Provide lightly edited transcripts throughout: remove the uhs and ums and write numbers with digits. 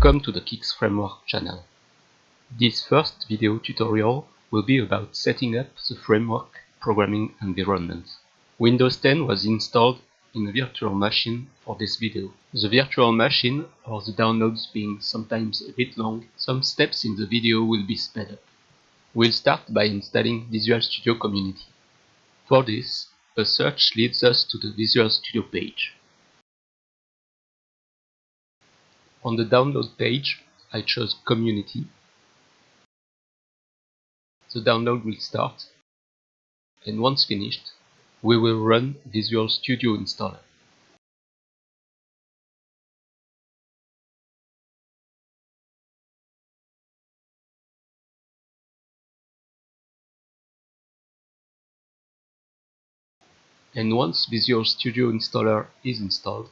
Welcome to the Kigs-framework channel. This first video tutorial will be about setting up the framework programming environment. Windows 10 was installed in a virtual machine for this video. The virtual machine, or the downloads being sometimes a bit long, some steps in the video will be sped up. We'll start by installing Visual Studio Community. For this, a search leads us to the Visual Studio page. On the download page, I chose Community. The download will start, and once finished, we will run Visual Studio Installer. And once Visual Studio Installer is installed,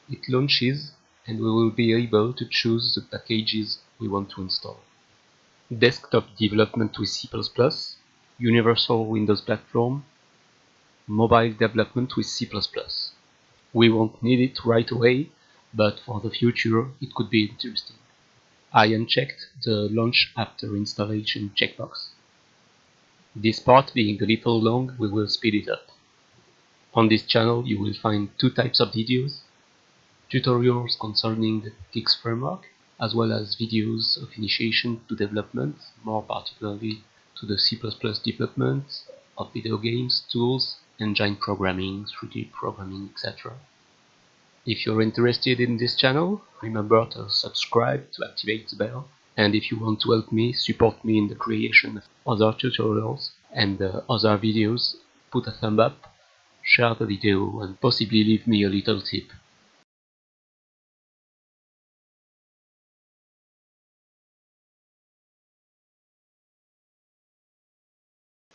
it launches and we will be able to choose the packages we want to install. Desktop development with C++, Universal Windows Platform, mobile development with C++. We won't need it right away, but for the future it could be interesting. I unchecked the Launch After Installation checkbox. This part being a little long, we will speed it up. On this channel you will find two types of videos: tutorials concerning the Kigs-framework, as well as videos of initiation to development, more particularly to the C++ development of video games, tools, engine programming, 3D programming, etc. If you're interested in this channel, remember to subscribe to activate the bell, and if you want to help me, support me in the creation of other tutorials and other videos, put a thumb up, share the video, and possibly leave me a little tip.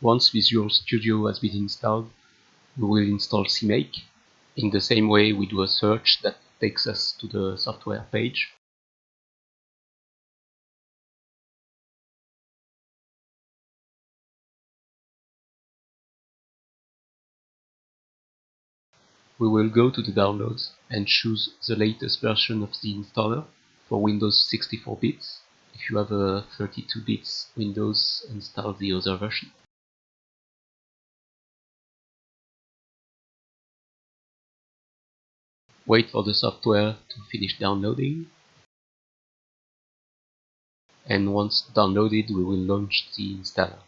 Once Visual Studio has been installed, we will install CMake. In the same way we do a search that takes us to the software page. We will go to the downloads and choose the latest version of the installer for Windows 64 bits. If you have a 32 bits Windows, install the other version. Wait for the software to finish downloading, and once downloaded we will launch the installer.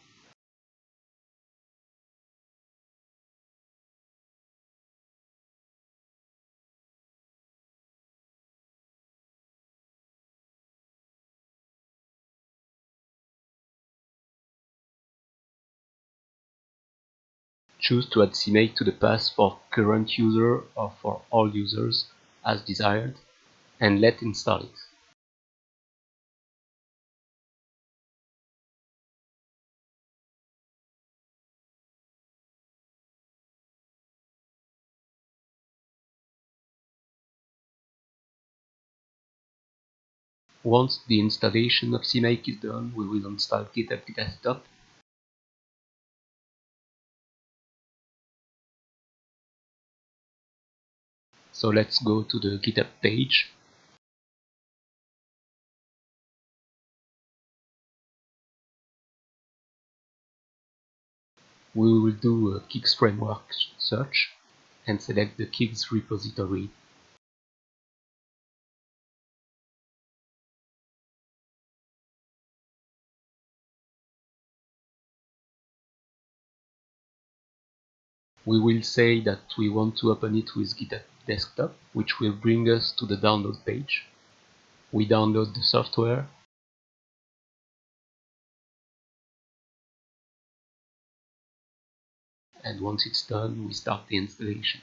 Choose to add CMake to the path for current user or for all users as desired, and let install it. Once the installation of CMake is done, we will install GitHub Desktop. So let's go to the GitHub page. We will do a Kigs-framework search and select the Kigs repository. We will say that we want to open it with GitHub Desktop, which will bring us to the download page. We download the software, and once it's done, we start the installation.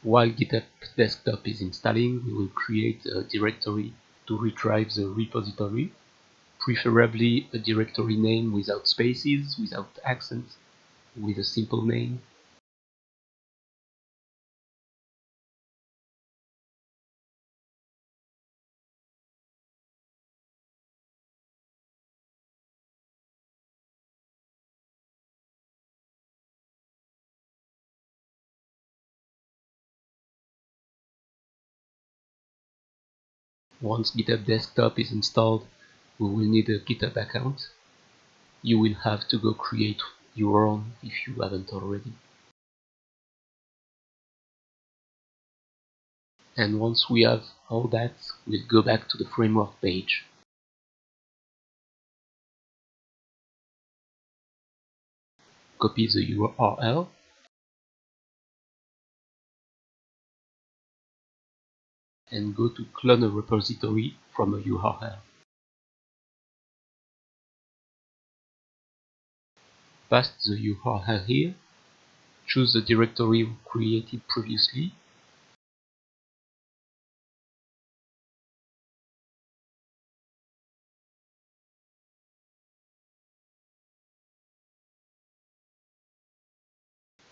While GitHub Desktop is installing, we will create a directory to retrieve the repository, preferably a directory name without spaces, without accents, with a simple name. Once GitHub Desktop is installed, we will need a GitHub account. You will have to go create your own if you haven't already. And once we have all that, we'll go back to the framework page. Copy the URL and go to clone a repository from a URL. Paste the URL here, choose the directory we created previously,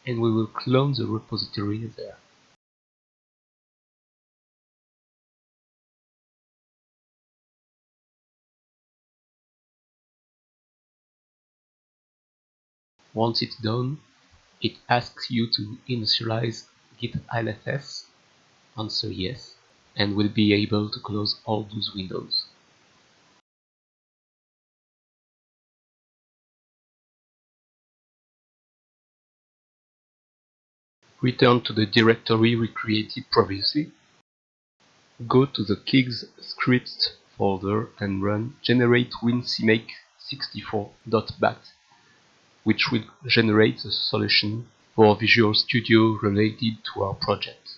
and we will clone the repository there. Once it's done, it asks you to initialize git ILFS, answer yes, and we'll be able to close all those windows. Return to the directory we created previously. Go to the Kigs scripts folder and run generate wincmake64.bat, which will generate a solution for Visual Studio related to our project.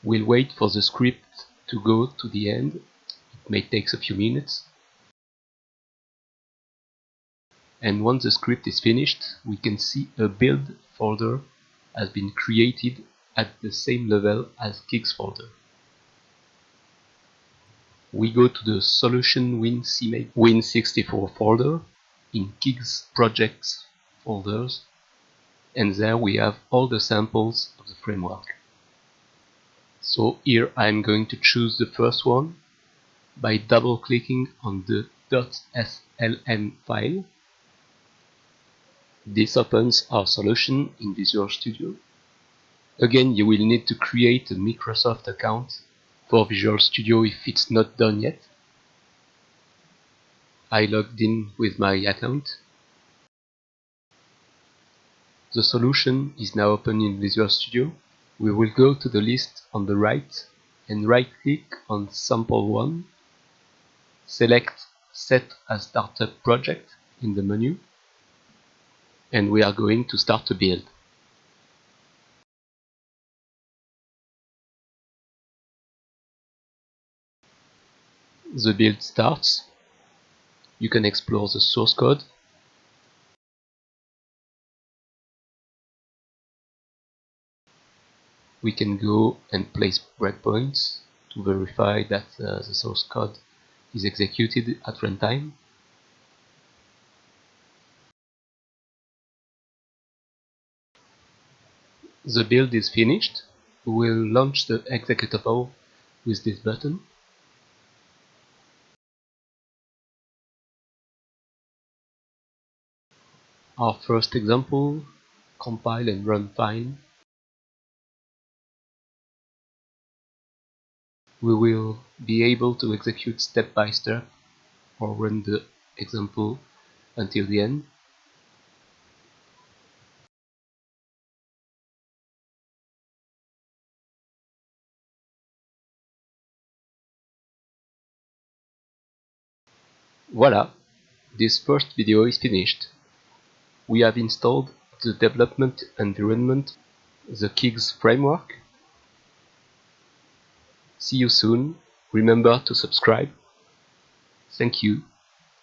We'll wait for the script to go to the end. It may take a few minutes. And once the script is finished, we can see a build folder has been created at the same level as Kigs folder. We go to the solution wincmake win64 folder in Kigs projects folders, and there we have all the samples of the framework. So here I'm going to choose the first one by double clicking on the .slm file. This opens our solution in Visual Studio. Again, you will need to create a Microsoft account for Visual Studio if it's not done yet. I logged in with my account. The solution is now open in Visual Studio. We will go to the list on the right and right-click on Sample 1. Select Set as Startup Project in the menu, and we are going to start a build. The build starts. You can explore the source code. We can go and place breakpoints to verify that the source code is executed at runtime. The build is finished. We will launch the executable with this button. Our first example, compile and run fine. We will be able to execute step by step or run the example until the end. Voila, this first video is finished. We have installed the development environment, the Kigs-framework. See you soon. Remember to subscribe. Thank you.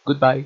Goodbye.